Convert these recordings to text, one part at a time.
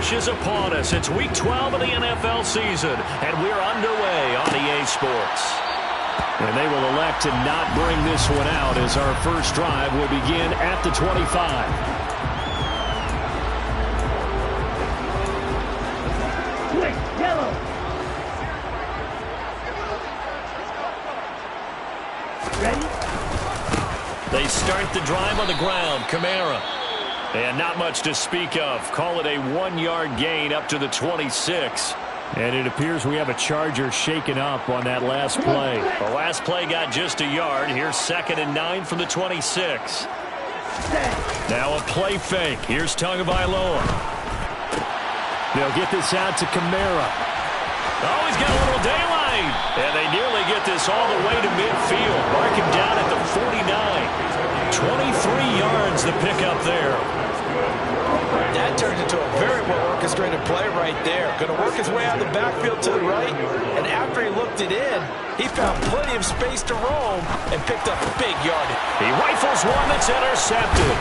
rush is upon us. It's Week 12 of the NFL season, and we're underway on EA Sports. And they will elect to not bring this one out as our first drive will begin at the 25. Yellow. Ready? They start the drive on the ground. Kamara. And not much to speak of. Call it a 1-yard gain up to the 26. And it appears we have a Charger shaken up on that last play. The last play got just a yard. Here's 2nd and 9 from the 26. Now a play fake. Here's Tagovailoa. They'll get this out to Kamara. Oh, he's got a little daylight. And they nearly get this all the way to midfield. Mark him down at the 49. 23 yards the pickup there. That turned into a very well-orchestrated play right there. Going to work his way out of the backfield to the right, and after he looked it in, he found plenty of space to roam and picked up a big yardage. He rifles one that's intercepted.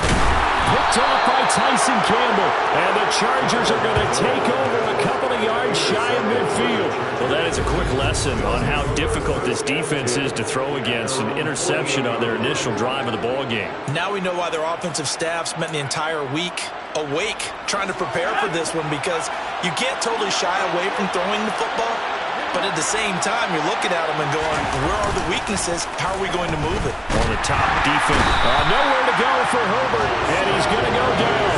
Picked off by Tyson Campbell, and the Chargers are going to take over a couple of yards shy of midfield. Well, that is a quick lesson on how difficult this defense is to throw against. An interception on their initial drive of the ball game. Now we know why their offensive staff spent the entire week awake trying to prepare for this one, because you can't totally shy away from throwing the football, but at the same time you're looking at them and going, where are the weaknesses? How are we going to move it? On the top defense. Nowhere to go for Herbert, and he's going to go down.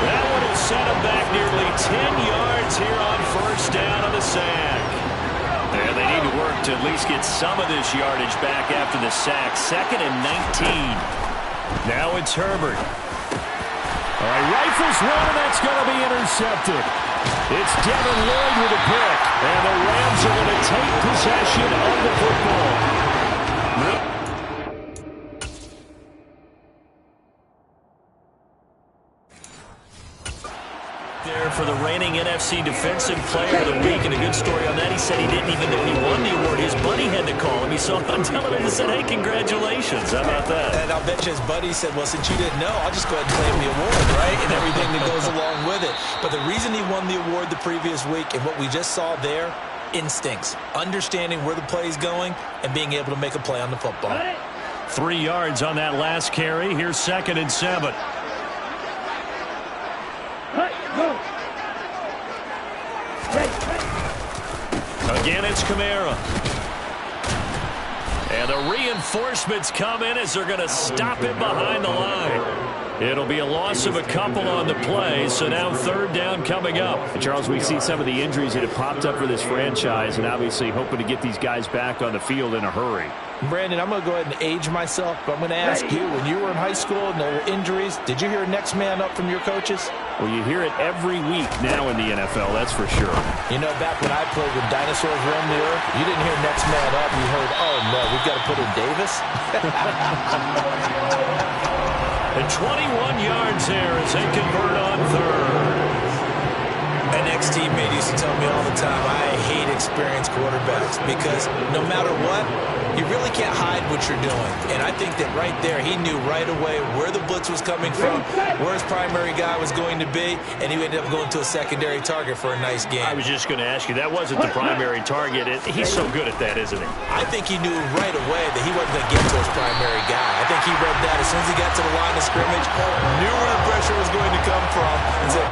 That one will set him back nearly 10 yards here on first down on the sack. And they need to work to at least get some of this yardage back after the sack. 2nd and 19. Now it's Herbert. All right, rifles one, and that's going to be intercepted. It's Devin Lloyd with a pick, and the Rams are going to take possession of the football. There for the reigning NFC Defensive Player of the Week, and a good story on that. He said he didn't even know he won the award. His buddy had to call him. He saw it on television and said, hey, congratulations. How about that? And I'll bet you his buddy said, well, since you didn't know, I'll just go ahead and claim the award, right? And everything that goes along with it. But the reason he won the award the previous week, and what we just saw there, instincts. Understanding where the play is going and being able to make a play on the football. 3 yards on that last carry. Here's 2nd and 7. Again, it's Kamara. And the reinforcements come in as they're going to stop him behind the line. It'll be a loss of a couple on the play, so now 3rd down coming up. And Charles, we see some of the injuries that have popped up for this franchise, and obviously hoping to get these guys back on the field in a hurry. Brandon, I'm going to go ahead and age myself, but I'm going to ask you, when you were in high school and there were injuries, did you hear next man up from your coaches? Well, you hear it every week now in the NFL, that's for sure. You know, back when I played when dinosaurs roamed the earth, you didn't hear next man up. You heard, oh, no, we've got to put in Davis. And 21 yards there as they convert on 3rd. An ex-teammate used to tell me all the time, I hate experienced quarterbacks because no matter what, you really can't hide what you're doing. And I think that right there, he knew right away where the blitz was coming from, where his primary guy was going to be, and he ended up going to a secondary target for a nice game. I was just going to ask you, that wasn't the primary target. He's so good at that, isn't he? I think he knew right away that he wasn't going to get to his primary guy. I think he read that as soon as he got to the line of scrimmage, knew where the pressure was going to come from, and said,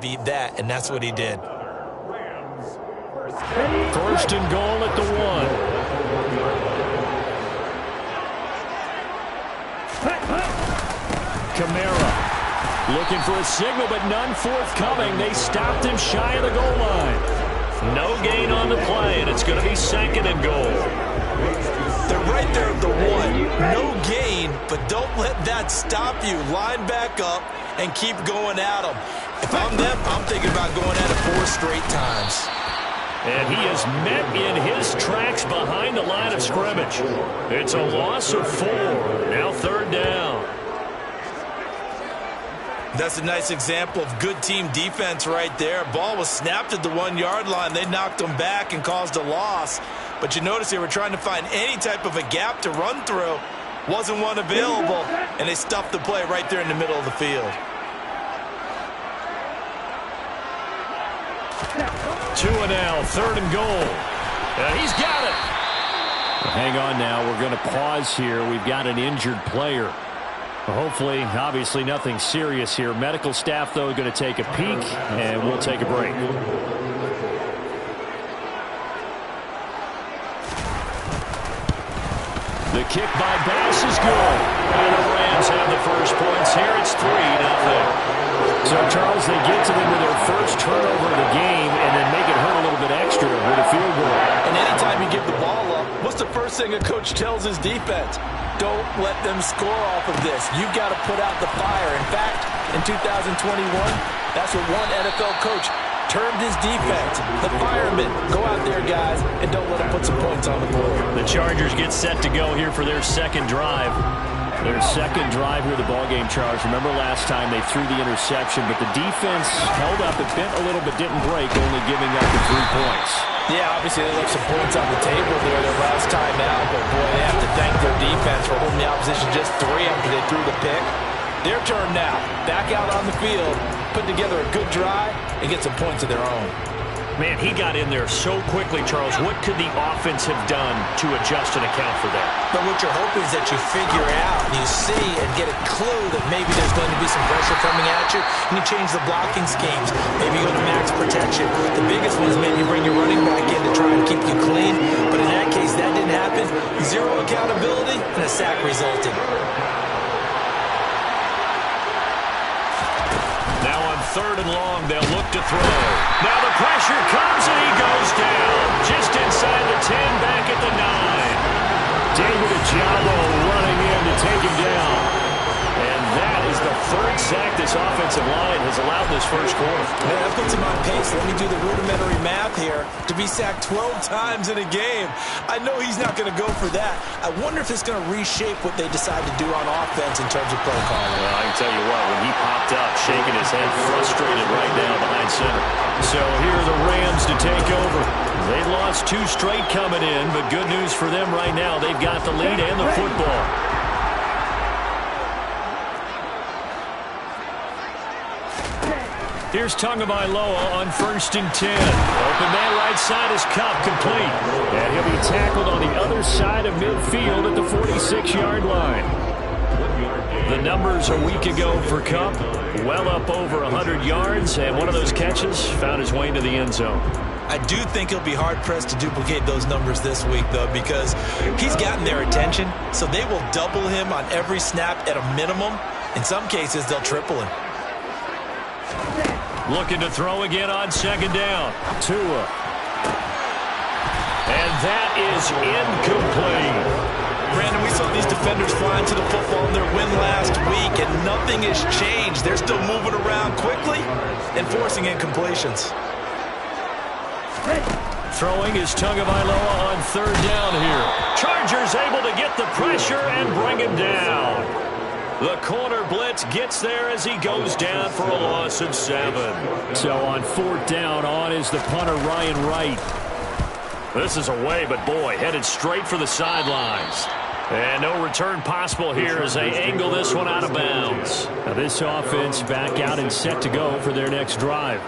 beat that, and that's what he did. First and goal at the 1. Kamara looking for a signal, but none forthcoming. They stopped him shy of the goal line. No gain on the play, and it's going to be second and goal. They're right there at the 1. No gain, but don't let that stop you. Line back up and keep going at them. If I'm them, I'm thinking about going at it 4 straight times. And he is met in his tracks behind the line of scrimmage. It's a loss of 4. Now third down. That's a nice example of good team defense right there. Ball was snapped at the 1-yard line. They knocked them back and caused a loss. But you notice they were trying to find any type of a gap to run through. Wasn't one available, and they stuffed the play right there in the middle of the field. 2 and now, third and goal. He's got it. Hang on now. We're going to pause here. We've got an injured player. Hopefully, obviously nothing serious here. Medical staff, though, going to take a peek, and we'll take a break. The kick by Bass is good. And the Rams have the first points here. It's 3-0. So, Charles, they get to them with their first turnover of the game and then make it hurt a little bit extra with a field goal. And anytime you give the ball up, what's the first thing a coach tells his defense? Don't let them score off of this. You've got to put out the fire. In fact, in 2021, that's what one NFL coach termed his defense. The firemen. Go out there, guys, and don't let them put some points on the board. The Chargers get set to go here for their second drive. Their second drive here of the ballgame, Charles. Remember last time they threw the interception, but the defense held up. It bent a little but didn't break, only giving up the 3 points. Yeah, obviously they left some points on the table there their last time out, but boy, they have to thank their defense for holding the opposition just 3 after they threw the pick. Their turn now. Back out on the field, put together a good drive, and get some points of their own. Man, he got in there so quickly, Charles. What could the offense have done to adjust and account for that? But what you're hoping is that you figure out, and you see and get a clue that maybe there's going to be some pressure coming at you, and you change the blocking schemes. Maybe you go to max protection. The biggest one is maybe you bring your running back in to try and keep you clean. But in that case, that didn't happen. 0 accountability, and a sack resulted. Now on third and long, they'll look to throw. Now the pressure comes, and he goes down. Just inside the 10, back at the 9. David Ajabo running in to take him down. And that is the 3rd sack this offensive line has allowed this first quarter. Yeah, that puts him on pace. Let me do the rudimentary math here. To be sacked 12 times in a game. I know he's not going to go for that. I wonder if it's going to reshape what they decide to do on offense in terms of play calling. Well, I can tell you what, when he popped up, shaking his head, frustrated right now behind center. So here are the Rams to take over. They lost 2 straight coming in, but good news for them right now. They've got the lead and the football. Here's Tagovailoa on 1st and 10. Open man right side is Cup, complete. And he'll be tackled on the other side of midfield at the 46-yard line. The numbers a week ago for Cup, well up over 100 yards, and one of those catches found his way into the end zone. I do think he'll be hard-pressed to duplicate those numbers this week, though, because he's gotten their attention, so they will double him on every snap at a minimum. In some cases, they'll triple him. Looking to throw again on 2nd down. Tua. And that is incomplete. Brandon, we saw these defenders flying to the football in their win last week, and nothing has changed. They're still moving around quickly and forcing incompletions. Throwing is Tagovailoa on 3rd down here. Chargers able to get the pressure and bring him down. The corner blitz gets there as he goes down for a loss of 7. So on 4th down, on is the punter, Ryan Wright. This is away, but boy, headed straight for the sidelines. And no return possible here as they angle this one out of bounds. Now this offense back out and set to go for their next drive.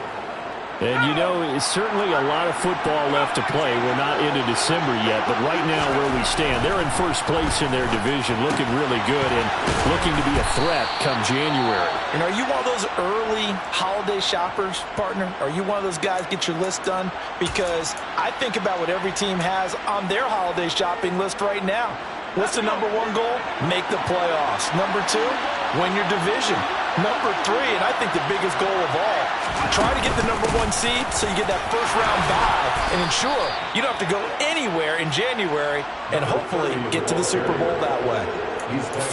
And, you know, it's certainly a lot of football left to play. We're not into December yet, but right now where we stand, they're in first place in their division, looking really good and looking to be a threat come January. And are you one of those early holiday shoppers, partner? Are you one of those guys get your list done? Because I think about what every team has on their holiday shopping list right now. What's the number one goal? Make the playoffs. Number two, win your division. Number three, and I think the biggest goal of all, try to get the number one seed so you get that first round bye and ensure you don't have to go anywhere in January and hopefully get to the Super Bowl that way.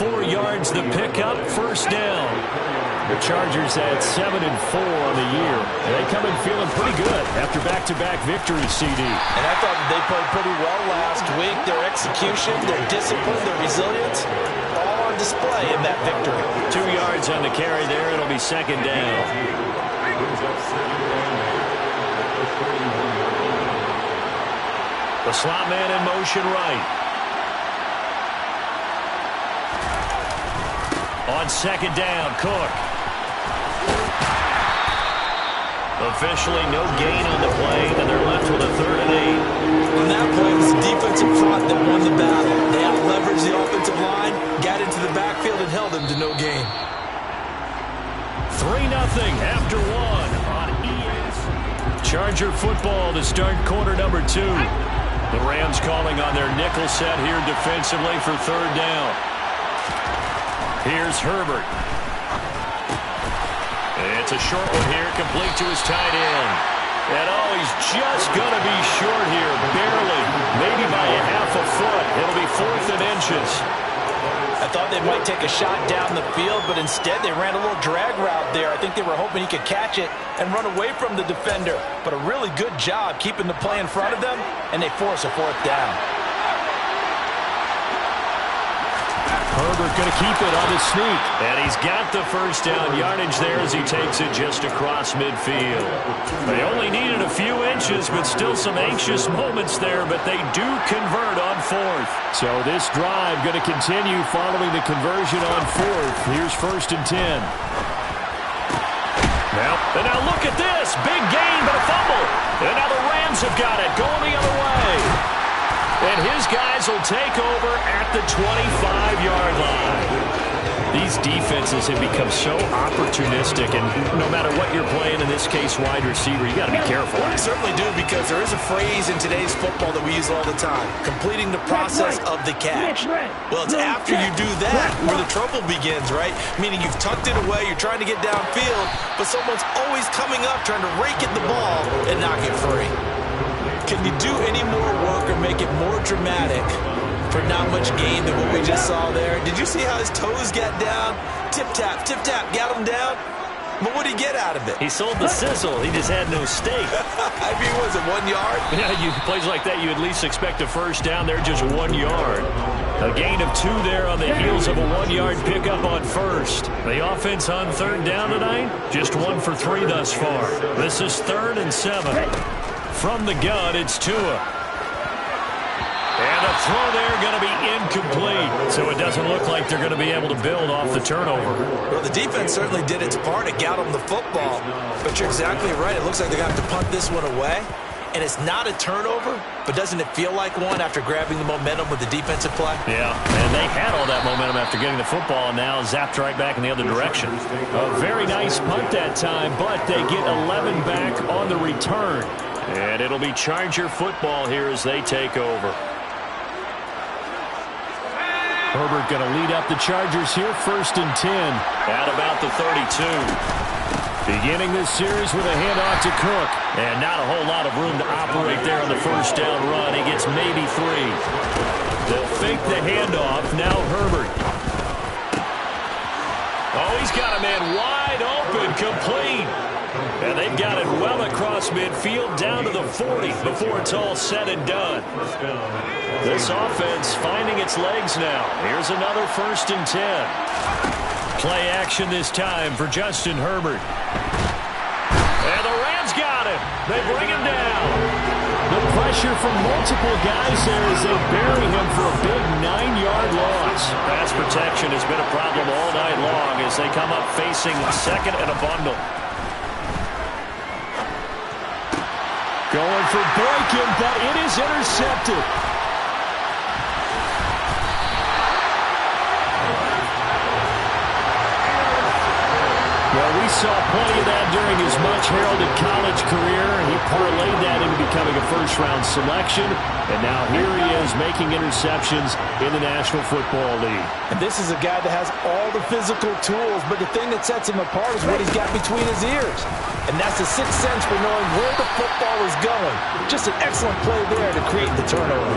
4 yards the pickup, first down. The Chargers at 7-4 on the year. They come in feeling pretty good after back-to-back victories, CD. And I thought they played pretty well last week. Their execution, their discipline, their resilience, all on display in that victory. 2 yards on the carry there. It'll be second down. The slot man in motion right. On second down, Cook. Officially no gain on the play, and they're left with a 3rd and 8. On that play, it was the defensive front that won the battle. They out-leveraged the offensive line, got into the backfield, and held them to no gain. 3-0 after 1 on ES. Charger football to start quarter number 2. The Rams calling on their nickel set here defensively for 3rd down. Here's Herbert. It's a short one here, complete to his tight end. And he's just going to be short here, barely, maybe by a half a foot. It'll be 4th and inches. I thought they might take a shot down the field, but instead they ran a little drag route there. I think they were hoping he could catch it and run away from the defender. But a really good job keeping the play in front of them, and they force a 4th down. Herbert going to keep it on his sneak. And he's got the first down yardage there as he takes it just across midfield. They only needed a few inches, but still some anxious moments there, but they do convert on 4th. So this drive going to continue following the conversion on 4th. Here's 1st and 10. And now look at this. Big gain, but a fumble. And now the Rams have got it, going the other way. And his guys will take over at the 25-yard line. These defenses have become so opportunistic, and no matter what you're playing, in this case wide receiver, you got to be careful. I certainly do, because there is a phrase in today's football that we use all the time, completing the process of the catch. Well, it's after you do that where the trouble begins, right? Meaning you've tucked it away, you're trying to get downfield, but someone's always coming up trying to rake at the ball and knock it free. Can you do any more work or make it more dramatic for not much gain than what we just saw there? Did you see how his toes got down? Tip-tap, got him down. But what did he get out of it? He sold the sizzle. He just had no steak. I mean, was it 1 yard? Yeah, plays like that, you at least expect a first down. They're just 1 yard. A gain of 2 there on the heels of a 1-yard pickup on 1st. The offense on 3rd down tonight, just 1 for 3 thus far. This is 3rd and 7. From the gun, it's Tua. And the throw there going to be incomplete. So it doesn't look like they're going to be able to build off the turnover. Well, the defense certainly did its part. It got them the football. But you're exactly right. It looks like they're going to have to punt this one away. And it's not a turnover, but doesn't it feel like one after grabbing the momentum with the defensive play? Yeah, and they had all that momentum after getting the football, and now zapped right back in the other direction. A very nice punt that time, but they get 11 back on the return. And it'll be Charger football here as they take over. Herbert going to lead up the Chargers here, 1st and 10. At about the 32. Beginning this series with a handoff to Cook. And not a whole lot of room to operate there on the first down run. He gets maybe 3. They'll fake the handoff. Now Herbert. Oh, he's got a man wide open, complete. And they've got it well across midfield, down to the 40 before it's all said and done. This offense finding its legs now. Here's another 1st and 10. Play action this time for Justin Herbert. And the Rams got him. They bring him down. The pressure from multiple guys there as they bury him for a big 9-yard loss. Pass protection has been a problem all night long as they come up facing 2nd and a bundle. Going for Boykin, but it is intercepted. Well, we saw plenty of that during his much-heralded college career. He parlayed that into becoming a first-round selection, and now here he is making interceptions in the National Football League. And this is a guy that has all the physical tools, but the thing that sets him apart is what he's got between his ears. And that's the sixth sense for knowing where the football is going. Just an excellent play there to create the turnover.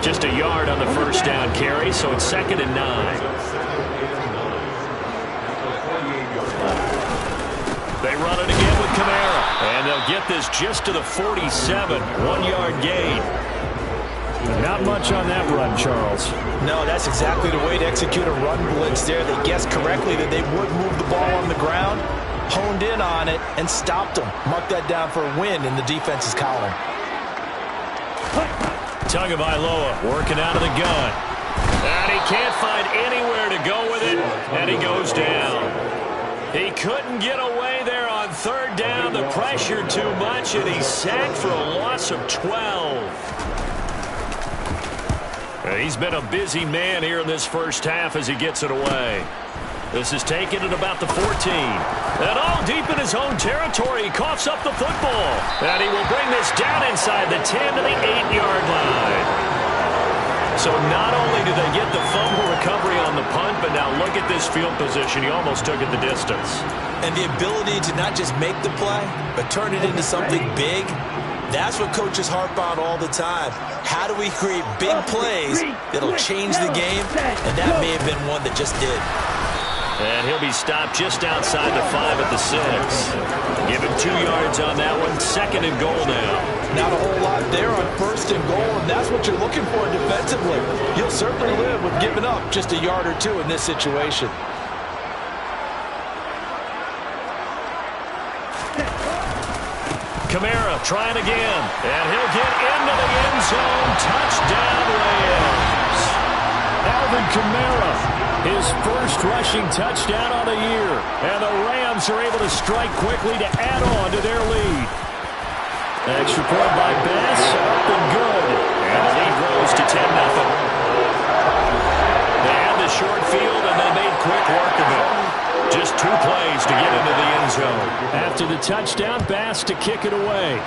Just a yard on the first down carry, so it's 2nd and 9. They run it again with Kamara, and they'll get this just to the 47, 1-yard gain. Not much on that run, Charles. No, that's exactly the way to execute a run blitz there. They guessed correctly that they would move the ball on the ground, honed in on it, and stopped them. Mark that down for a win in the defense's column. Tagovailoa working out of the gun. And he can't find anywhere to go with it, and he goes down. He couldn't get away there on 3rd down. The pressure too much, and he's sacked for a loss of 12. He's been a busy man here in this first half as he gets it away. This is taken at about the 14. And all deep in his own territory, he coughs up the football. And he will bring this down inside the 10 to the 8-yard line. So not only do they get the fumble recovery on the punt, but now look at this field position. He almost took it the distance. And the ability to not just make the play, but turn it into something big, that's what coaches harp on all the time. How do we create big plays that'll change the game? And that may have been one that just did. And he'll be stopped just outside the 5 at the 6. Give him 2 yards on that one. 2nd and goal now. Not a whole lot there on 1st and goal, and that's what you're looking for defensively. You'll certainly live with giving up just a yard or 2 in this situation. Kamara trying again, and he'll get into the end zone. Touchdown, Rams. Alvin Kamara, his first rushing touchdown on the year. And the Rams are able to strike quickly to add on to their lead. Extra point by Bass, up and good. And the lead grows to 10-0. They had the short field, and they made quick work of it. Just 2 plays to get into the end zone. After the touchdown, Bass to kick it away.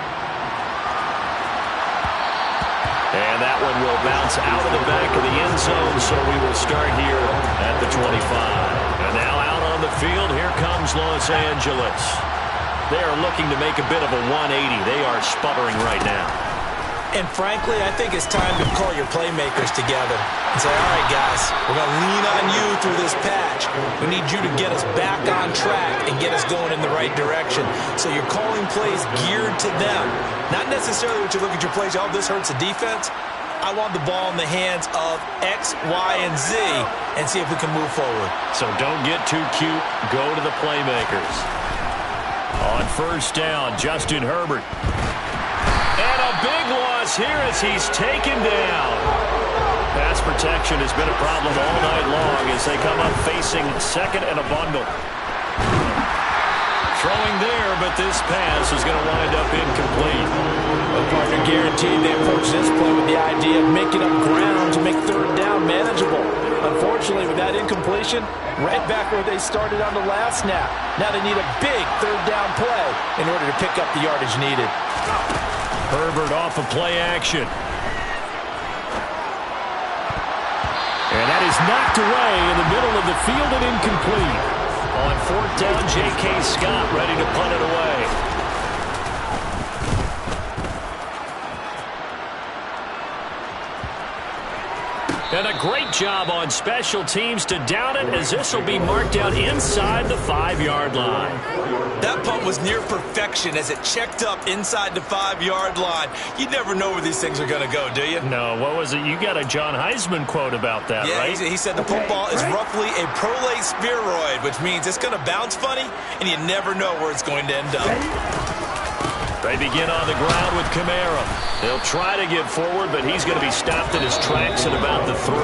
And that one will bounce out of the back of the end zone, so we will start here at the 25. And now out on the field, here comes Los Angeles. They are looking to make a bit of a 180. They are sputtering right now. And frankly, I think it's time to call your playmakers together and say, all right, guys, we're going to lean on you through this patch. We need you to get us back on track and get us going in the right direction. So you're calling plays geared to them. Not necessarily what you look at your plays, oh, this hurts the defense. I want the ball in the hands of X, Y, and Z and see if we can move forward. So don't get too cute. Go to the playmakers. On 1st down, Justin Herbert. And a big loss here as he's taken down. Pass protection has been a problem all night long as they come up facing 2nd and a bundle. Throwing there, but this pass is going to wind up incomplete. The partner guaranteed they approach this play with the idea of making up ground to make 3rd down manageable. Unfortunately, with that incompletion, right back where they started on the last snap. Now they need a big 3rd down play in order to pick up the yardage needed. Herbert off of play action. And that is knocked away in the middle of the field and incomplete. On 4th down, J.K. Scott ready to punt it away. And a great job on special teams to down it, as this will be marked out inside the 5-yard line. That punt was near perfection as it checked up inside the 5-yard line. You never know where these things are going to go, do you? No, what was it? You got a John Heisman quote about that, yeah, right? He said the football is roughly a prolate spheroid, which means it's going to bounce funny, and you never know where it's going to end up. They begin on the ground with Kamara. They'll try to get forward, but he's going to be stopped in his tracks at about the 3.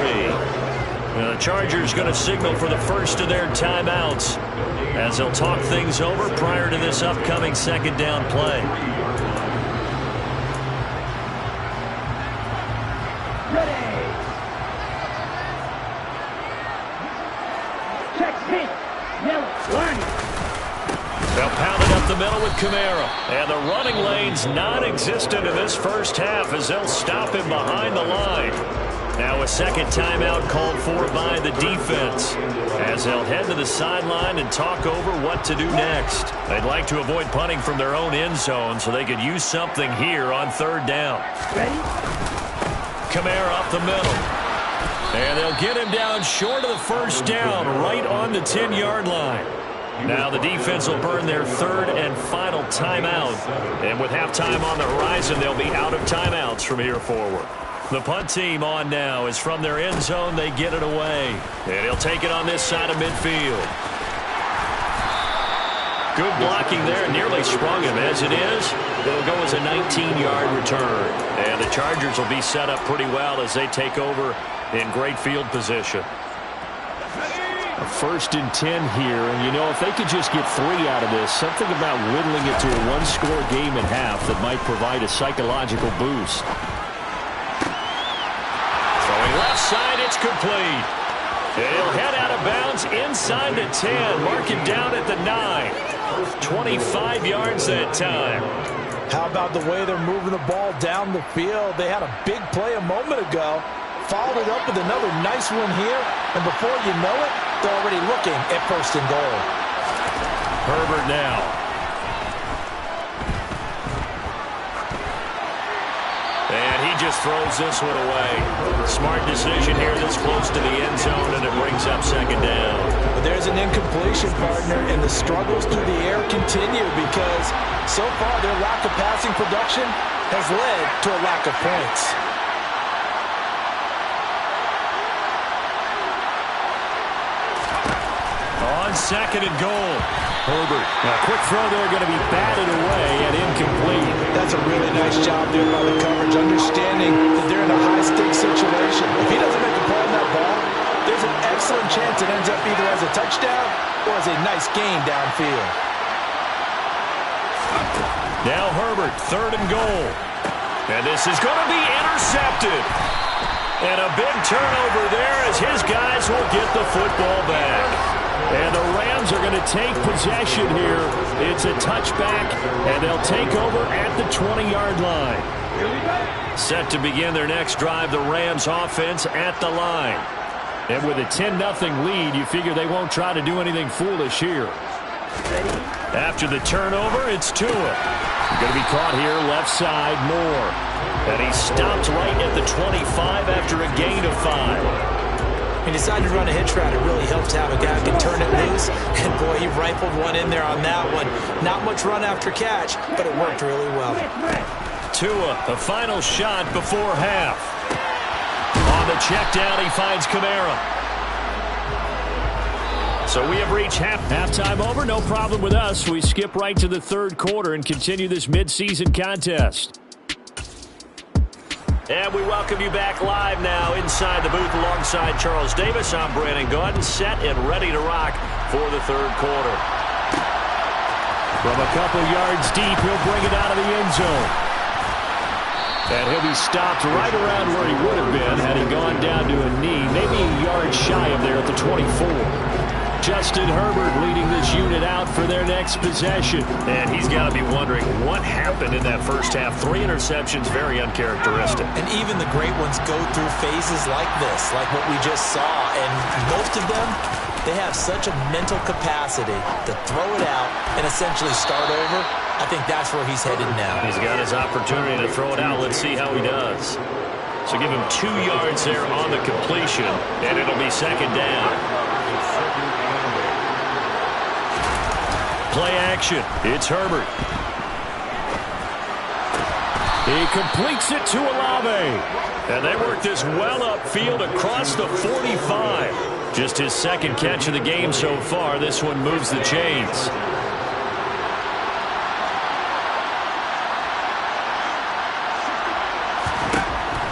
The Chargers going to signal for the first of their timeouts as they'll talk things over prior to this upcoming 2nd down play. Ready. Check, pink, yellow, line. They'll pound it up the middle with Kamara. And the running lane's non-existent in this first half as they'll stop him behind the line. Now a second timeout called for by the defense as they'll head to the sideline and talk over what to do next. They'd like to avoid punting from their own end zone so they could use something here on third down. Ready? Kamara up the middle. And they'll get him down short of the first down, right on the 10-yard line. Now the defense will burn their third and final timeout. And with halftime on the horizon, they'll be out of timeouts from here forward. The punt team on now is from their end zone. They get it away. And he'll take it on this side of midfield. Good blocking there. Nearly sprung him. As it is, it'll go as a 19-yard return. And the Chargers will be set up pretty well as they take over in great field position. A 1st and 10 here, and you know, if they could just get 3 out of this, something about whittling it to a one-score game at half that might provide a psychological boost. Throwing left side, it's complete. He'll head out of bounds inside the 10, mark it down at the 9. 25 yards that time. How about the way they're moving the ball down the field? They had a big play a moment ago. Followed it up with another nice one here. And before you know it, they're already looking at 1st and goal. Herbert now. And he just throws this one away. Smart decision here this close to the end zone, and it brings up 2nd down. But there's an incompletion, partner, and the struggles through the air continue because so far their lack of passing production has led to a lack of points. On 2nd and goal. Herbert. Now, quick throw there, going to be batted away and incomplete. That's a really nice job there by the coverage, understanding that they're in a high-stakes situation. If he doesn't make a play on that ball, there's an excellent chance it ends up either as a touchdown or as a nice gain downfield. Now Herbert, 3rd and goal. And this is going to be intercepted. And a big turnover there as his guys will get the football back. And the Rams are going to take possession here. It's a touchback, and they'll take over at the 20-yard line. Set to begin their next drive, the Rams offense at the line. And with a 10-0 lead, you figure they won't try to do anything foolish here. After the turnover, it's Tua. Going to be caught here left side, Moore. And he stopped right at the 25 after a gain of 5. He decided to run a hitch route. It really helps to have a guy who can turn it loose. And, boy, he rifled one in there on that one. Not much run after catch, but it worked really well. Tua, the final shot before half. On the check down, he finds Kamara. So we have reached halftime over. No problem with us. We skip right to the 3rd quarter and continue this midseason contest. And we welcome you back live now inside the booth alongside Charles Davis. I'm Brandon Gaudin, set and ready to rock for the 3rd quarter. From a couple yards deep, he'll bring it out of the end zone. And he'll be stopped right around where he would have been had he gone down to a knee, maybe a yard shy of there at the 24. Justin Herbert leading this unit out for their next possession. And he's got to be wondering what happened in that first half. 3 interceptions, very uncharacteristic. And even the great ones go through phases like this, like what we just saw. And most of them, they have such a mental capacity to throw it out and essentially start over. I think that's where he's headed now. He's got his opportunity to throw it out. Let's see how he does. So give him 2 yards there on the completion, and it'll be 2nd down. Play action. It's Herbert. He completes it to Olave. And they work this well upfield across the 45. Just his 2nd catch of the game so far. This one moves the chains.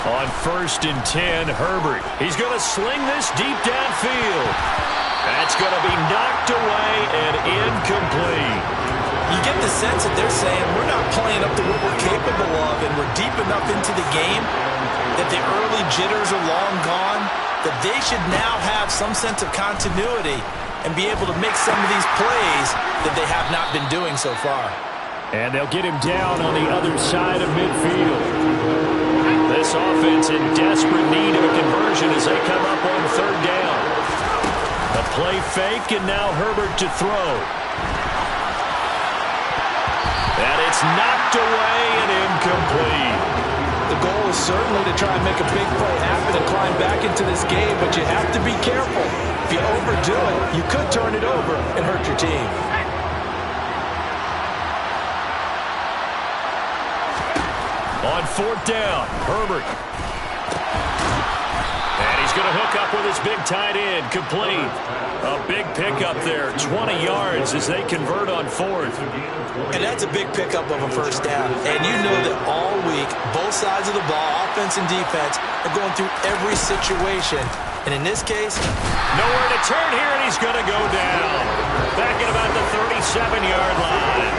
On 1st and 10, Herbert. He's going to sling this deep downfield. That's going to be knocked away and incomplete. You get the sense that they're saying we're not playing up to what we're capable of, and we're deep enough into the game that the early jitters are long gone, that they should now have some sense of continuity and be able to make some of these plays that they have not been doing so far. And they'll get him down on the other side of midfield. This offense in desperate need of a conversion as they come up on third down. A play fake, and now Herbert to throw. And it's knocked away and incomplete. The goal is certainly to try and make a big play happen and climb back into this game, but you have to be careful. If you overdo it, you could turn it over and hurt your team. On fourth down, Herbert. And he's going to hook up with his big tight end, complete. A big pickup there, 20 yards as they convert on fourth. And that's a big pickup of a first down. And you know that all week, both sides of the ball, offense and defense, are going through every situation. And in this case, nowhere to turn here, and he's going to go down. Back at about the 37-yard line.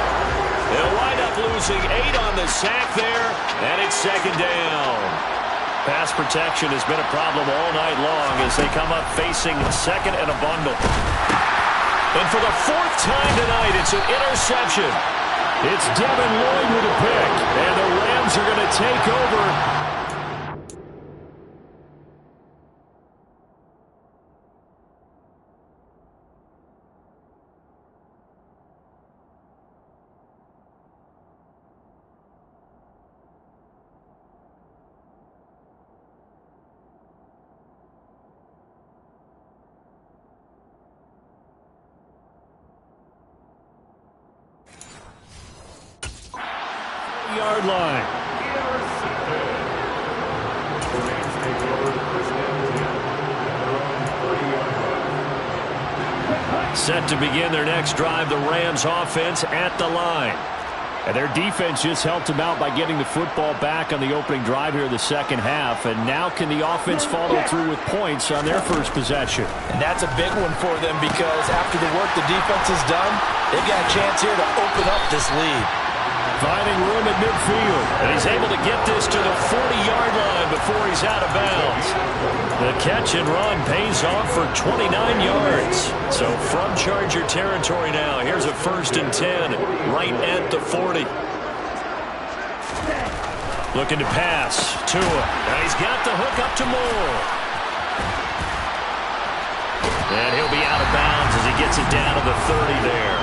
They'll wind up losing 8 on the sack there, and it's second down. Pass protection has been a problem all night long as they come up facing second and a bundle. And for the fourth time tonight, it's an interception. It's Devin Lloyd with a pick, and the Rams are going to take over. Yard line. Set to begin their next drive, the Rams offense at the line. And their defense just helped them out by getting the football back on the opening drive here in the second half. And now can the offense follow through with points on their first possession? And that's a big one for them because after the work the defense has done, they've got a chance here to open up this lead. Finding room at midfield. And he's able to get this to the 40-yard line before he's out of bounds. The catch and run pays off for 29 yards. So from Charger territory now, here's a 1st and 10 right at the 40. Looking to pass. Tua. And he's got the hook up to Moore. And he'll be out of bounds as he gets it down to the 30 there.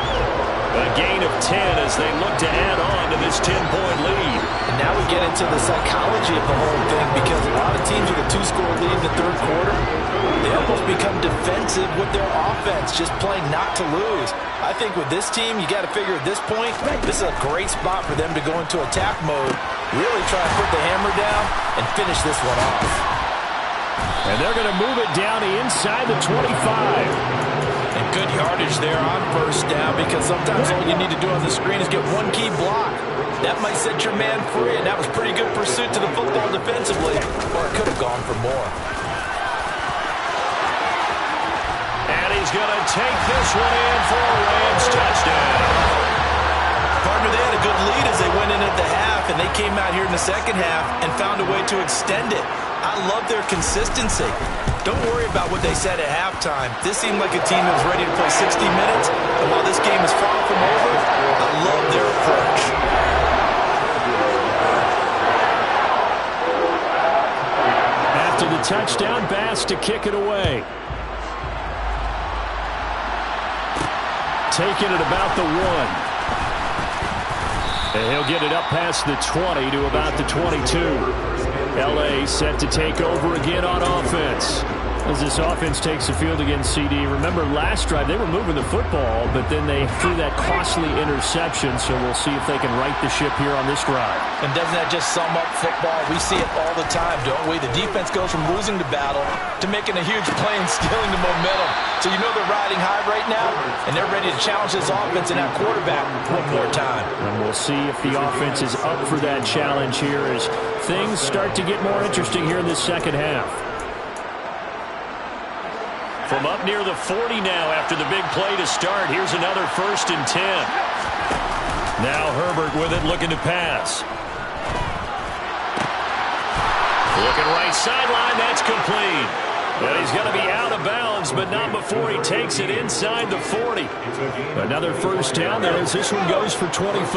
A gain of 10 as they look to add on to this 10-point lead. And now we get into the psychology of the whole thing because a lot of teams with a 2-score lead in the third quarter, they almost become defensive with their offense, just playing not to lose. I think with this team, you got to figure at this point, this is a great spot for them to go into attack mode, really try to put the hammer down and finish this one off. And they're going to move it down inside the 25. And good yardage there on first down because sometimes all you need to do on the screen is get one key block. That might set your man free, and that was pretty good pursuit to the football defensively, or it could have gone for more. And he's going to take this one in for a Rams touchdown. Partner, they had a good lead as they went in at the half, and they came out here in the second half and found a way to extend it. I love their consistency. Don't worry about what they said at halftime. This seemed like a team that was ready to play 60 minutes, and while this game is far from over, I love their approach. After the touchdown, Bass to kick it away. Taking it about the 1. And he'll get it up past the 20 to about the 22. L.A. set to take over again on offense. As this offense takes the field against CD. Remember, last drive, they were moving the football, but then they threw that costly interception, so we'll see if they can right the ship here on this drive. And doesn't that just sum up football? We see it all the time, don't we? The defense goes from losing the battle to making a huge play and stealing the momentum. So you know they're riding high right now, and they're ready to challenge this offense and that quarterback one more time. And we'll see if the offense is up for that challenge here as things start to get more interesting here in this second half. From up near the 40 now after the big play to start. Here's another 1st and 10. Now Herbert with it looking to pass. Looking right sideline. That's complete. And he's going to be out of bounds, but not before he takes it inside the 40. Another first down there as this one goes for 25.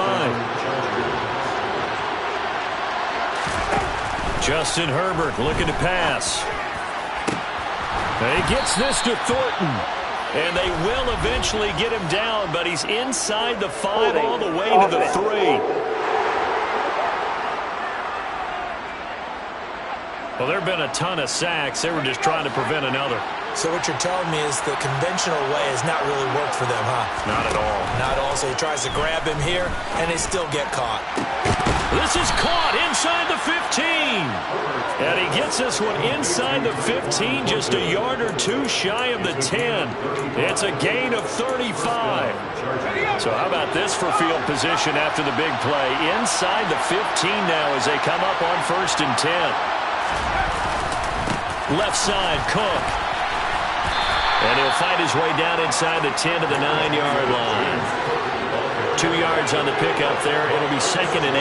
Justin Herbert looking to pass. And he gets this to Thornton. And they will eventually get him down, but he's inside the 5 all the way to the 3. Well, there have been a ton of sacks. They were just trying to prevent another. So what you're telling me is the conventional way has not really worked for them, huh? Not at all. Not all. So he tries to grab him here, and they still get caught. This is caught inside the 15. And he gets this one inside the 15, just a yard or two shy of the 10. It's a gain of 35. So how about this for field position after the big play? Inside the 15 now as they come up on 1st and 10. Left side, Cook. And he'll fight his way down inside the 10 to the 9-yard line. 2 yards on the pickup there. It'll be 2nd and 8.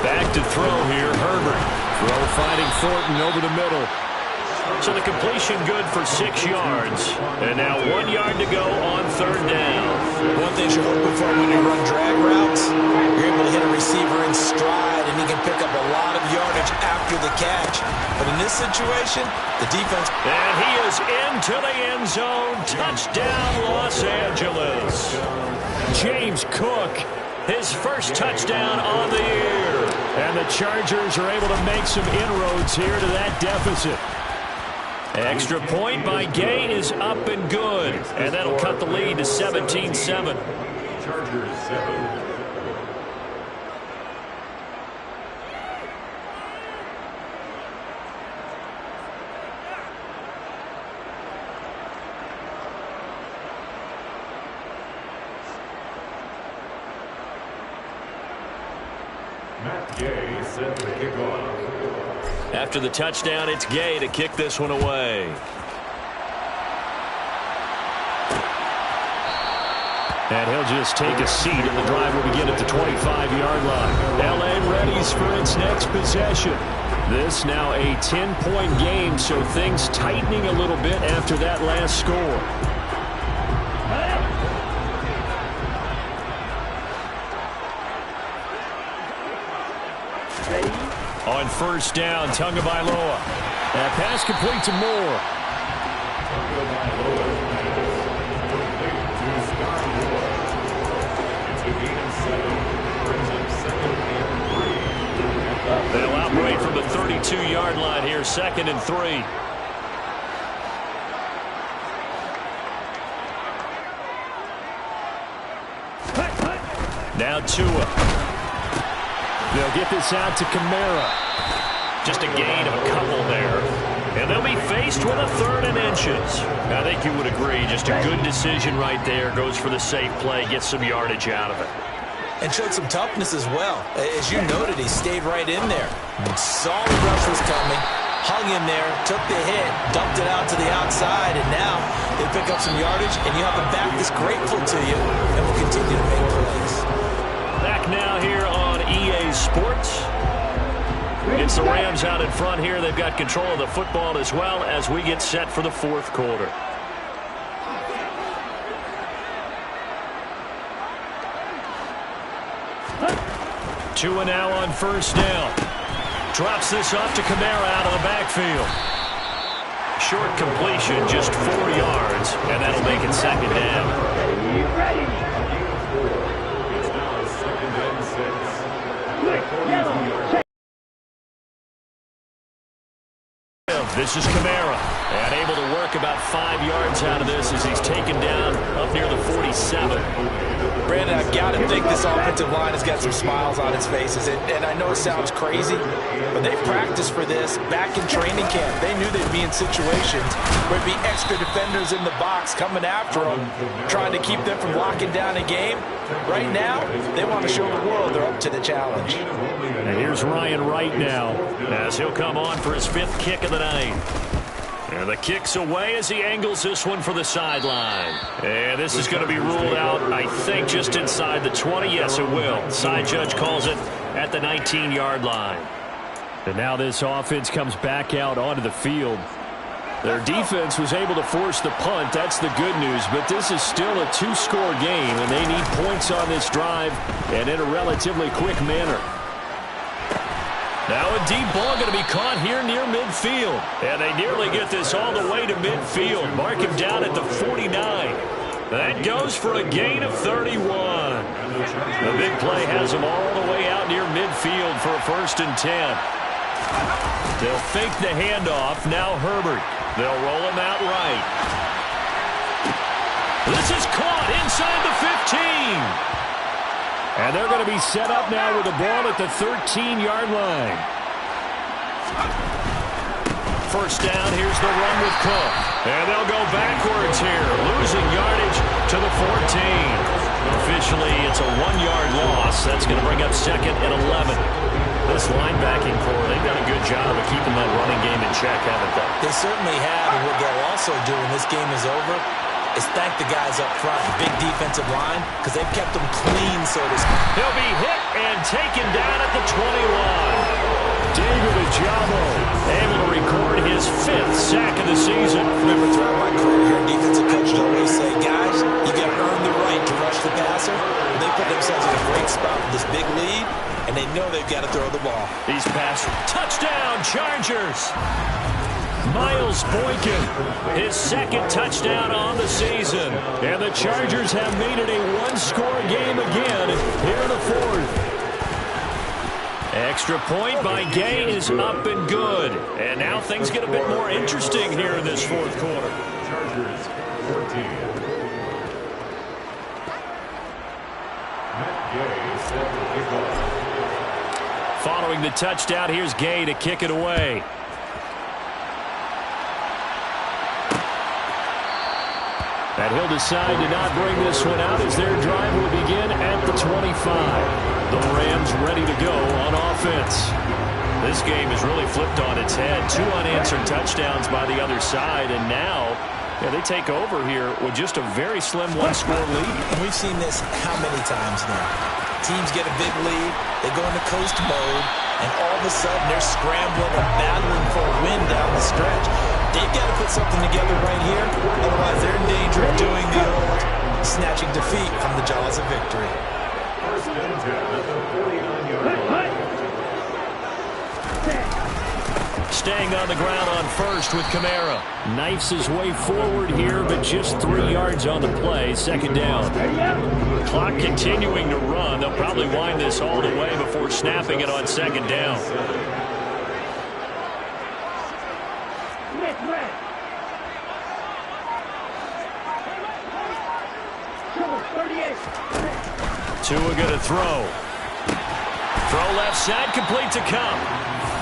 Back to throw here, Herbert. Throw fighting Thornton over the middle. So the completion good for 6 yards. And now 1 yard to go on 3rd down. One thing you're hoping for when you run drag routes, you're able to hit a receiver in stride, and he can pick up a lot of yardage after the catch. But in this situation, the defense... And he is into the end zone. Touchdown, Los Angeles. James Cook, his first touchdown on the year. And the Chargers are able to make some inroads here to that deficit. Extra point by Gay is up and good. And that'll cut the lead to 17-7. Chargers 7. Matt Gay set to kick off. After the touchdown, it's Gay to kick this one away. And he'll just take a seat, and the drive will begin at the 25-yard line. L.A. readies for its next possession. This now a 10-point game, so things tightening a little bit after that last score. On 1st down, Tagovailoa. That pass complete to Moore. They'll operate from the 32-yard line here, 2nd and 3. Now Tua. They'll get this out to Kamara. Just a gain of a couple there. And they'll be faced with a 3rd and inches. I think you would agree, just a good decision right there. Goes for the safe play, gets some yardage out of it. And showed some toughness as well. As you noted, he stayed right in there. Saw the rush was coming, hung in there, took the hit, dumped it out to the outside, and now they pick up some yardage, and you have a back that's grateful to you and will continue to make plays. Back now here on EA Sports. It's the Rams out in front here. They've got control of the football as well as we get set for the 4th quarter. Tua now on 1st down. Drops this off to Kamara out of the backfield. Short completion, just 4 yards, and that'll make it 2nd down. It's now 2nd and 6. This is Kamara, and able to work about 5 yards out of this as he's taken down up near the 47. Brandon, I've got to think this offensive line has got some smiles on its faces. And I know it sounds crazy, but they practiced for this back in training camp. They knew they'd be in situations where there'd be extra defenders in the box coming after them, trying to keep them from locking down a game. Right now, they want to show the world they're up to the challenge. And here's Ryan Wright now, as he'll come on for his 5th kick of the night. And the kick's away as he angles this one for the sideline. And this is going to be ruled out, I think, just inside the 20. Yes, it will. Side judge calls it at the 19-yard line. And now this offense comes back out onto the field. Their defense was able to force the punt. That's the good news. But this is still a two-score game, and they need points on this drive and in a relatively quick manner. Now a deep ball going to be caught here near midfield. And they nearly get this all the way to midfield. Mark him down at the 49. That goes for a gain of 31. The big play has them all the way out near midfield for a 1st and 10. They'll fake the handoff. Now Herbert. They'll roll him out right. This is caught inside the 15. And they're going to be set up now with the ball at the 13-yard line. 1st down, here's the run with Cook. And they'll go backwards here, losing yardage to the 14. Officially, it's a 1-yard loss. That's going to bring up 2nd and 11. This linebacking core, they've done a good job of keeping that running game in check, haven't they? They certainly have, and what they'll also do when this game is over is thank the guys up front, big defensive line, because they've kept them clean, so to speak. He'll be hit and taken down at the 21. David Ajabo able to record his 5th sack of the season. Remember, throughout my career here, defensive coaches always say, guys, you got to earn the right to rush the passer. And they put themselves in a great spot with this big lead, and they know they've got to throw the ball. He's passed. Touchdown, Chargers! Miles Boykin, his 2nd touchdown on the season. And the Chargers have made it a 1-score game again here in the 4th. Extra point by Gay is up and good. And now things get a bit more interesting here in this 4th quarter. Chargers 14. Matt Gay set the kickoff. Following the touchdown, here's Gay to kick it away. And he'll decide to not bring this one out as their drive will begin at the 25. The Rams ready to go on offense. This game is really flipped on its head. 2 unanswered touchdowns by the other side, and now they take over here with just a very slim 1-score lead. And we've seen this how many times now? Teams get a big lead, they go into coast mode, and all of a sudden they're scrambling and battling for a win down the stretch. They've got to put something together right here, otherwise they're in danger of doing the old snatching defeat from the jaws of victory. 1st and 10 at the 49-yard line. Staying on the ground on 1st with Kamara. Knifes his way forward here, but just 3 yards on the play. 2nd down. Clock continuing to run. They'll probably wind this all the way before snapping it on 2nd down. Tua going to throw. Throw left side, complete to Cup.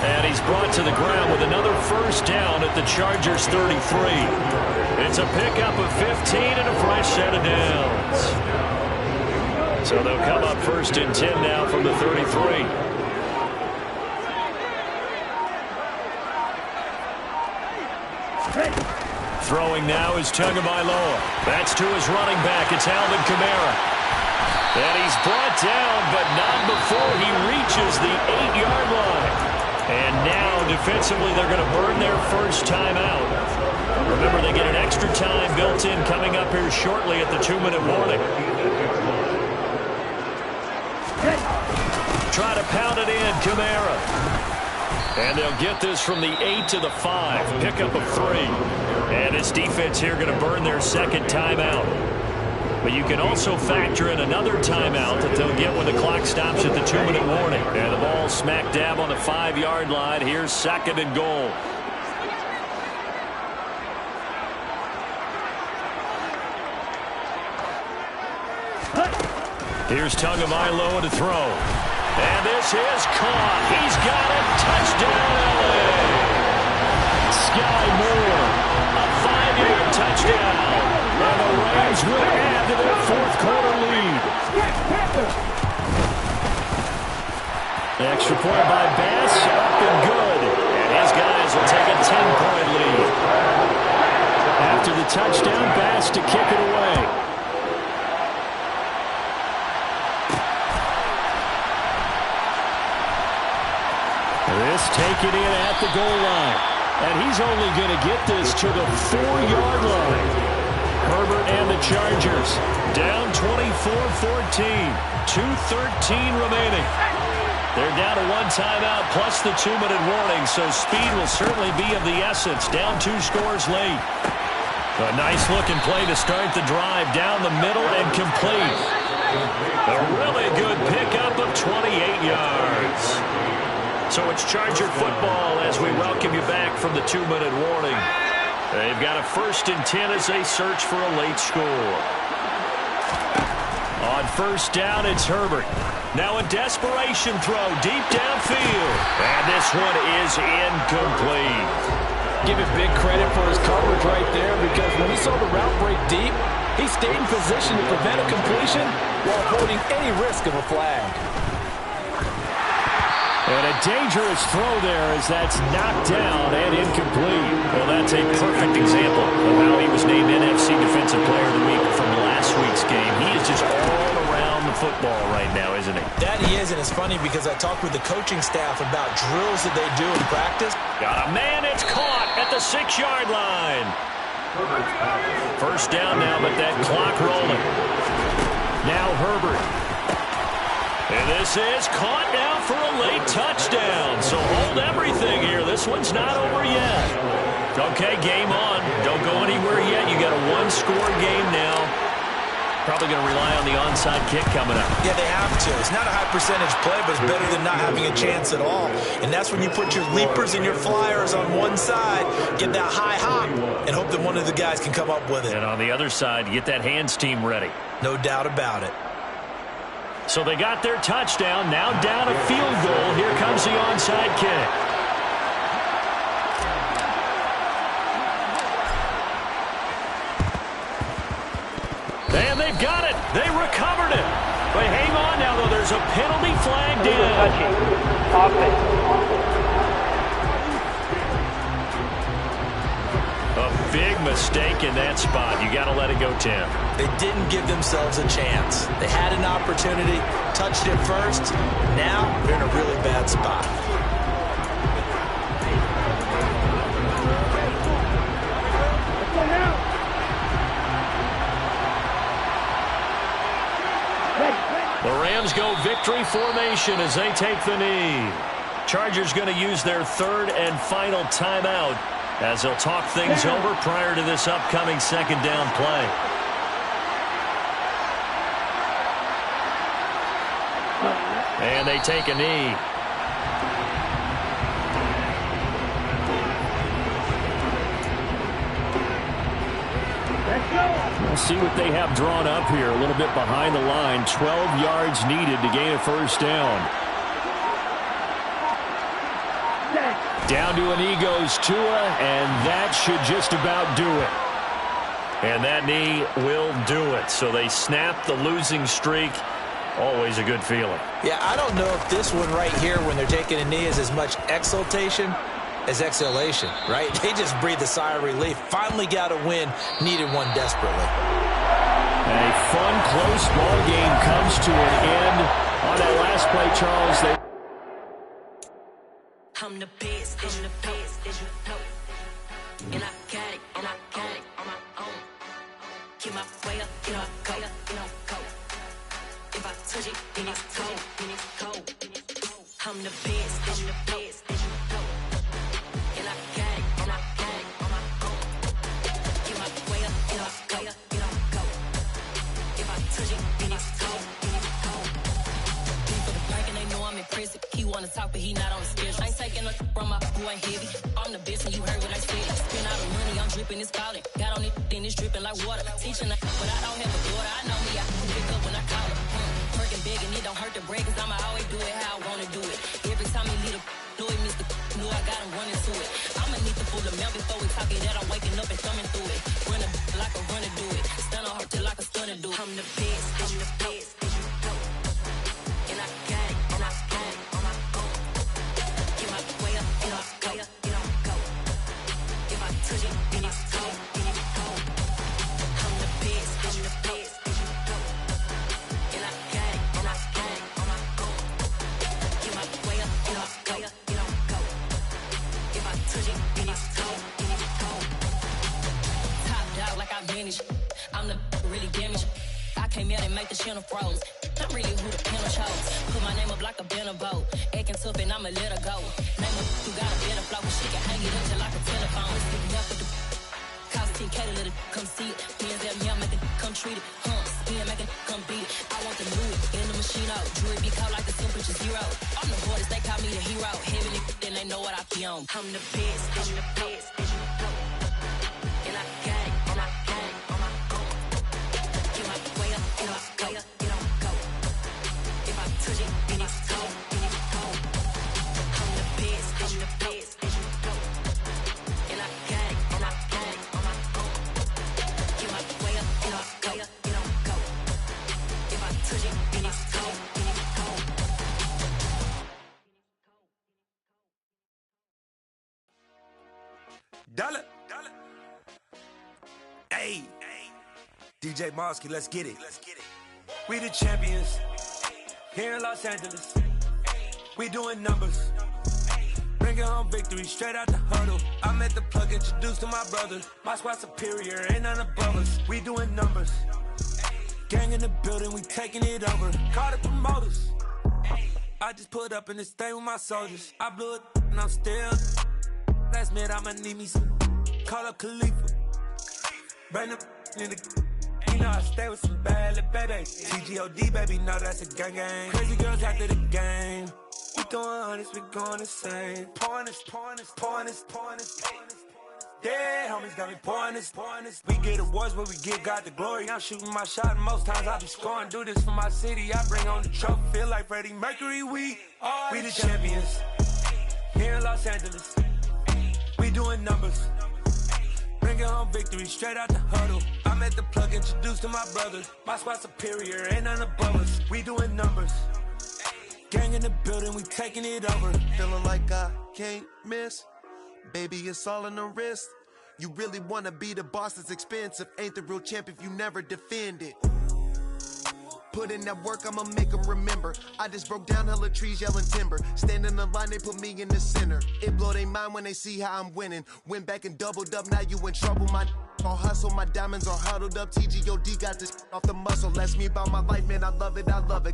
And he's brought to the ground with another 1st down at the Chargers 33. It's a pickup of 15 and a fresh set of downs. So they'll come up 1st and 10 now from the 33. Throwing now is Tagovailoa. That's to his running back. It's Alvin Kamara. And he's brought down, but not before he reaches the 8-yard line. And now, defensively, they're going to burn their 1st timeout. Remember, they get an extra time built in coming up here shortly at the 2-minute warning. Try to pound it in, Kamara. And they'll get this from the 8 to the 5. Pickup of 3. And this defense here going to burn their 2nd timeout. But you can also factor in another timeout that they'll get when the clock stops at the 2-minute warning. And the ball smack dab on the 5-yard line. Here's 2nd and goal. Here's Tagovailoa to throw. And this is caught. He's got it. Touchdown, LA. Sky Moore. A 5-yard touchdown. And the Rams will add to their 4th quarter lead. Extra point by Bass. Up and good. And his guys will take a 10-point lead. after the touchdown pass to kick it away. This taken in at the goal line. And he's only going to get this to the 4-yard line. Herbert and the Chargers down 24-14. 2:13 remaining. They're down to one timeout plus the 2-minute warning, so speed will certainly be of the essence. Down 2 scores late. A nice-looking play to start the drive down the middle and complete. A really good pickup of 28 yards. So it's Charger football as we welcome you back from the 2-minute warning. They've got a 1st and 10 as they search for a late score. On 1st down, it's Herbert. Now a desperation throw deep downfield. And this one is incomplete. Give it big credit for his coverage right there, because when he saw the route break deep, he stayed in position to prevent a completion while avoiding any risk of a flag. And a dangerous throw there as that's knocked down and incomplete. Well, that's a perfect example of how he was named NFC Defensive Player of the Week from last week's game. He is just all around the football right now, isn't he? That he is, and it's funny because I talked with the coaching staff about drills that they do in practice. Got a man, it's caught at the 6-yard line. 1st down now, but that clock rolling. Now Herbert. And this is caught now for a late touchdown. So hold everything here. This one's not over yet. Okay, game on. Don't go anywhere yet. You got a 1-score game now. Probably going to rely on the onside kick coming up. Yeah, they have to. It's not a high percentage play, but it's better than not having a chance at all. And that's when you put your leapers and your flyers on one side, get that high hop, and hope that one of the guys can come up with it. And on the other side, get that hands team ready. No doubt about it. So they got their touchdown. Now down a field goal. Here comes the onside kick. And they've got it. They recovered it. But hang on now, though. There's a penalty flag down. A big mistake in that spot. You got to let it go, Tim. They didn't give themselves a chance. They had an opportunity, touched it first. Now they're in a really bad spot. The Rams go victory formation as they take the knee. Chargers going to use their 3rd and final timeout as they'll talk things over prior to this upcoming 2nd down play. And they take a knee. We'll see what they have drawn up here. A little bit behind the line. 12 yards needed to gain a 1st down. Down to a knee goes Tua, and that should just about do it. And that knee will do it. So they snap the losing streak. Always a good feeling. Yeah, I don't know if this one right here, when they're taking a knee, is as much exultation as exhalation, right? They just breathe a sigh of relief. Finally got a win. Needed one desperately. A fun, close ball game comes to an end. On that last play, Charles, I'm the best, as you know, and I got it, on my own. Keep my way up, go. If I touch it, then it's cold, I'm the best, as you know, and I got it, on my own. Keep my way up, go. If I touch it, then it's cold. For the blank and they know I'm impressive. He wanna talk, but he not on the schedule. I ain't taking nothing from my boy, ain't heavy. I'm the best, and you heard what I said. Spend all the money, I'm dripping, it's falling. Got on it, then it's dripping like water. Teaching, but I don't have a daughter. I know me, I can pick up when I call her. Working big, and it don't hurt to break, cause I'ma always do it how I wanna do it. Every time he lead a know he missed the knew I got him running to it. I'ma need to pull the mail before we talk it that I'm waking up and thumbing through it. Run a like a runner do it. Stun on her till like a stunner do it. I'm the best, I'm the best, and I got it, on my own. Get my way up, go. If I touch it, then it's cold. Shanna froze. I'm really who the pen chose. Put my name up like a banner boat. Acting tough and I'ma let her go. Name her, you got a better flow. She can hang it up just like a telephone. Speaking up with the cost 10K to let it come see it. Me and them, yeah, make it come treat it. Spin, make it come beat it. I want the new in the machine out. Jewelry be caught like the temperature zero. I'm the hardest, they call me the hero. Heaven, then they know what I be on. I'm the best, I'm the best, and you know. And I got it, and I got it on my own. Get my way up, get my way up, get on go. If I touch it, then it's cold, then it's cold. I'm the best, I'm the best, and you know. And I got it, and I got it on my own. Get my way up, get my way up, get on go. If I touch it, then it's cold, then it's cold. Dollar. Hey. DJ Mosky, let's get it. We the champions here in Los Angeles. We doing numbers. Bringing home victory straight out the huddle. I'm at the plug, introduced to my brother. My squad superior, ain't none above us. We doing numbers. Gang in the building, we taking it over. Call the promoters. I just put up in this thing with my soldiers. I blew it and I'm still. Last minute, I'ma need me some. Call up Khalifa. Bring the in the. You know I stay with some bad little baby. TGOD, baby, know that's a gang gang. Crazy girls after the game. We throwing hundreds, we going insane. Pouring this. Yeah, homies got me pouring this. We get awards, but we give God the glory. I'm shooting my shot, and most times I be scoring. Do this for my city, I bring on the trophy. Feel like Freddie Mercury, we the champions here in Los Angeles. We doing numbers. Bringing home victory straight out the huddle. I'm at the plug, introduced to my brother. My squad superior, ain't none above us. We doing numbers. Gang in the building, we taking it over. Feeling like I can't miss. Baby, it's all in the wrist. You really wanna be the boss, it's expensive. Ain't the real champ if you never defend it. Put in that work, I'ma make them remember. I just broke down hella trees, yelling timber. Stand in the line, they put me in the center. It blow they mind when they see how I'm winning. Went back and doubled up, now you in trouble. My all hustle, my diamonds are huddled up. TGOD got this off the muscle. Ask me about my life, man, I love it.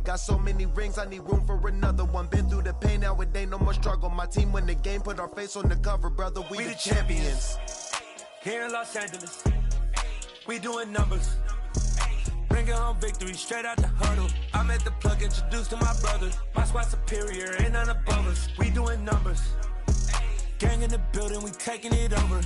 Got so many rings, I need room for another one. Been through the pain, now it ain't no more struggle. My team win the game, put our face on the cover, brother. We the champions. Here in Los Angeles, we doing numbers. Bringing home victory straight out the huddle. I'm at the plug, introduced to my brother. My squad superior, ain't none above us. We doing numbers. Gang in the building, we taking it over.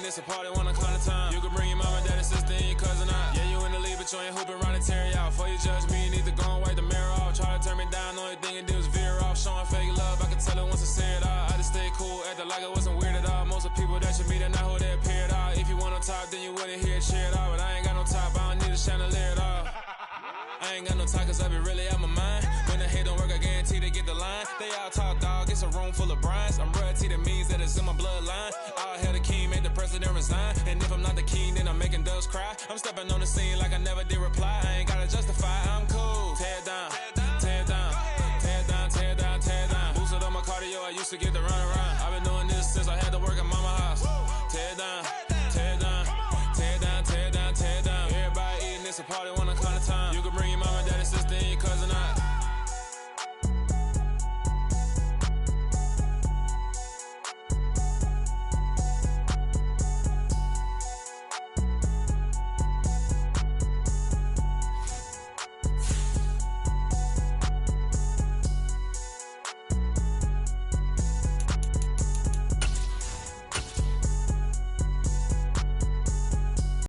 this a party, 1 o'clock of time. You can bring your mama, daddy, sister, and your cousin out. Yeah, you in the league, but you ain't hooping around the Terry out. Before you judge me, you need to go and wipe the mirror off. Try to turn me down, only thing it did was veer off. Showing fake love, I can tell it once I say it all. I just stay cool, acting like it wasn't weird at all. Most of the people that you meet are not who they appear at all. If you want on top, then you wouldn't hear it cheer at all. But I ain't got no top, I don't need a chandelier at all. I ain't got no time, cause I be really out my mind. When the hate don't work, I guarantee they get the line. They all talk, dog, it's a room full of Bryans. I'm royalty, that means that it's in my bloodline. All hell the king, made the president resign. And if I'm not the king, then I'm making doves cry. I'm stepping on the scene like I never did reply. I ain't gotta justify, I'm cool.